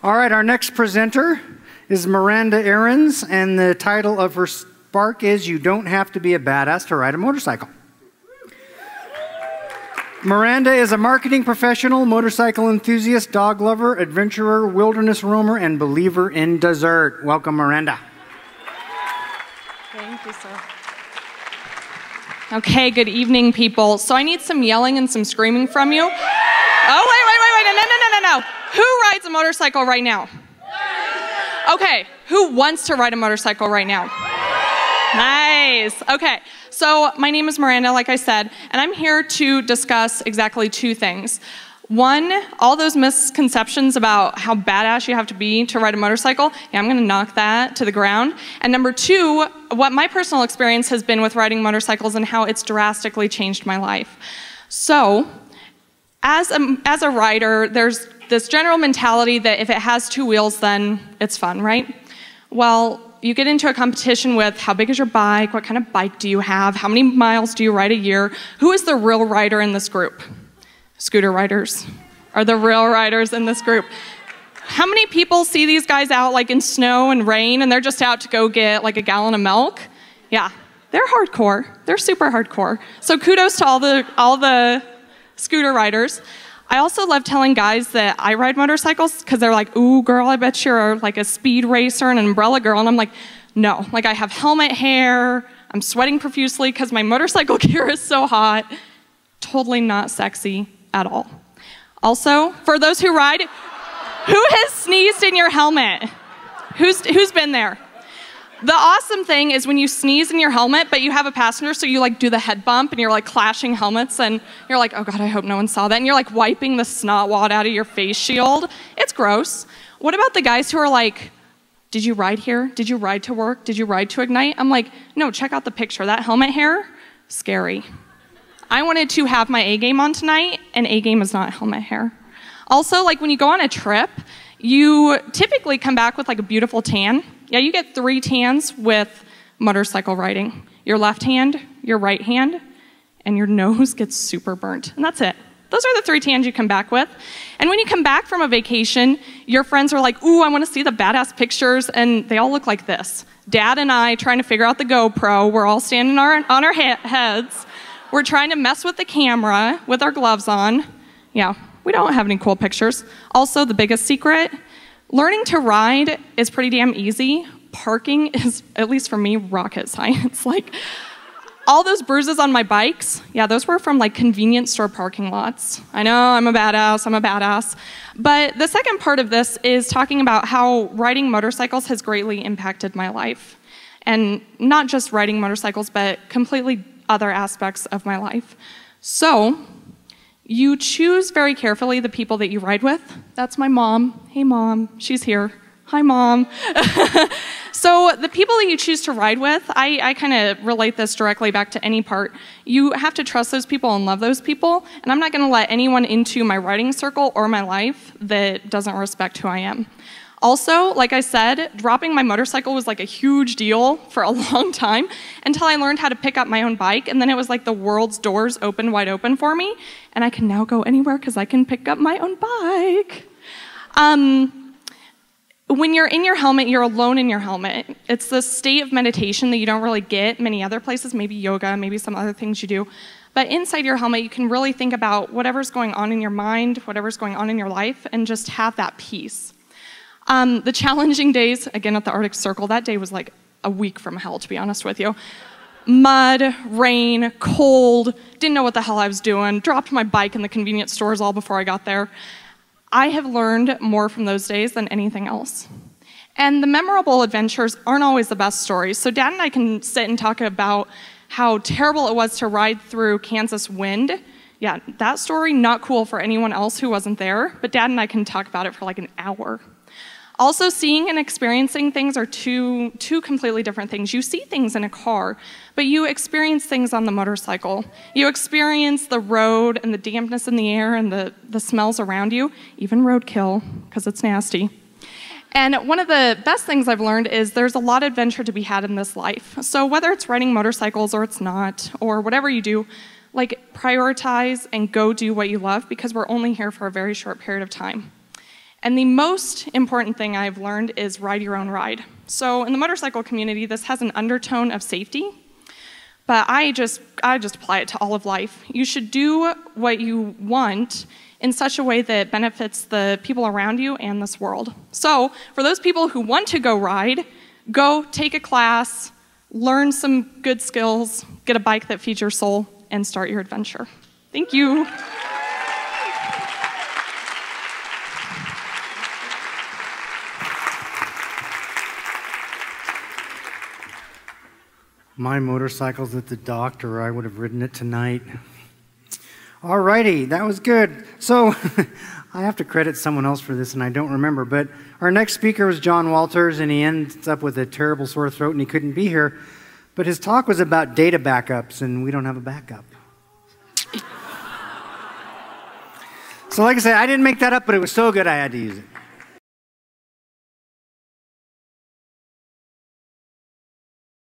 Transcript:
All right, our next presenter is Miranda Arens, and the title of her spark is You Don't Have to Be a Badass to Ride a Motorcycle. Miranda is a marketing professional, motorcycle enthusiast, dog lover, adventurer, wilderness roamer, and believer in dessert. Welcome, Miranda. Thank you, sir. Okay, good evening, people. So I need some yelling and some screaming from you. Oh, wait, no. Who rides a motorcycle right now? Okay, who wants to ride a motorcycle right now? Nice. Okay, so my name is Miranda, like I said, and I'm here to discuss exactly two things. One, all those misconceptions about how badass you have to be to ride a motorcycle. Yeah, I'm going to knock that to the ground. And number two, what my personal experience has been with riding motorcycles and how it's drastically changed my life. So, as a rider, there's this general mentality that if it has two wheels, then it's fun, right? Well, you get into a competition with how big is your bike, what kind of bike do you have, how many miles do you ride a year, who is the real rider in this group? Scooter riders are the real riders in this group. How many people see these guys out like in snow and rain and they're just out to go get like a gallon of milk? Yeah, they're hardcore. They're super hardcore. So kudos to all the scooter riders. I also love telling guys that I ride motorcycles because they're like, ooh, girl, I bet you're like a speed racer and an umbrella girl. And I'm like, no, like I have helmet hair. I'm sweating profusely because my motorcycle gear is so hot. Totally not sexy at all. Also, for those who ride, who has sneezed in your helmet? Who's been there? The awesome thing is when you sneeze in your helmet, but you have a passenger, so you like do the head bump and you're like clashing helmets and you're like, oh God, I hope no one saw that. And you're like wiping the snot wad out of your face shield. It's gross. What about the guys who are like, did you ride here? Did you ride to work? Did you ride to Ignite? I'm like, no, check out the picture. That helmet hair, scary. I wanted to have my A game on tonight, and A game is not helmet hair. Also, like when you go on a trip, you typically come back with like a beautiful tan. Yeah, you get 3 tans with motorcycle riding. Your left hand, your right hand, and your nose gets super burnt. And that's it. Those are the 3 tans you come back with. And when you come back from a vacation, your friends are like, ooh, I want to see the badass pictures, and they all look like this. Dad and I trying to figure out the GoPro. We're all standing on our heads. We're trying to mess with the camera with our gloves on. Yeah, we don't have any cool pictures. Also, the biggest secret, learning to ride is pretty damn easy. Parking is, at least for me, rocket science. Like, all those bruises on my bikes, yeah, those were from like convenience store parking lots. I know, I'm a badass. But the second part of this is talking about how riding motorcycles has greatly impacted my life. And not just riding motorcycles, but completely other aspects of my life. So, you choose very carefully the people that you ride with. That's my mom. Hey, Mom. She's here. Hi, Mom. So the people that you choose to ride with, I kind of relate this directly back to any part. You have to trust those people and love those people, and I'm not going to let anyone into my riding circle or my life that doesn't respect who I am. Also, like I said, dropping my motorcycle was like a huge deal for a long time until I learned how to pick up my own bike, and then it was like the world's doors opened wide open for me, and I can now go anywhere because I can pick up my own bike. When you're in your helmet, you're alone in your helmet. It's this state of meditation that you don't really get many other places, maybe yoga, maybe some other things you do. But inside your helmet, you can really think about whatever's going on in your mind, whatever's going on in your life, and just have that peace. The challenging days, again at the Arctic Circle, that day was like a week from hell, to be honest with you. Mud, rain, cold, didn't know what the hell I was doing, dropped my bike in the convenience stores all before I got there. I have learned more from those days than anything else. And the memorable adventures aren't always the best stories. So Dad and I can sit and talk about how terrible it was to ride through Kansas wind. Yeah, that story, not cool for anyone else who wasn't there, but Dad and I can talk about it for like an hour. Also, seeing and experiencing things are two completely different things. You see things in a car, but you experience things on the motorcycle. You experience the road and the dampness in the air and the smells around you, even roadkill, because it's nasty. And one of the best things I've learned is there's a lot of adventure to be had in this life. So whether it's riding motorcycles or it's not, or whatever you do, like prioritize and go do what you love because we're only here for a very short period of time. And the most important thing I've learned is ride your own ride. So in the motorcycle community, this has an undertone of safety, but I just apply it to all of life. You should do what you want in such a way that benefits the people around you and this world. So for those people who want to go ride, go take a class, learn some good skills, get a bike that feeds your soul, and start your adventure. Thank you. My motorcycle's at the dock, or I would have ridden it tonight. Alrighty, that was good. So, I have to credit someone else for this, and I don't remember, but our next speaker was John Walters, and he ends up with a terrible sore throat, and he couldn't be here. But his talk was about data backups, and we don't have a backup. So like I said, I didn't make that up, but it was so good I had to use it.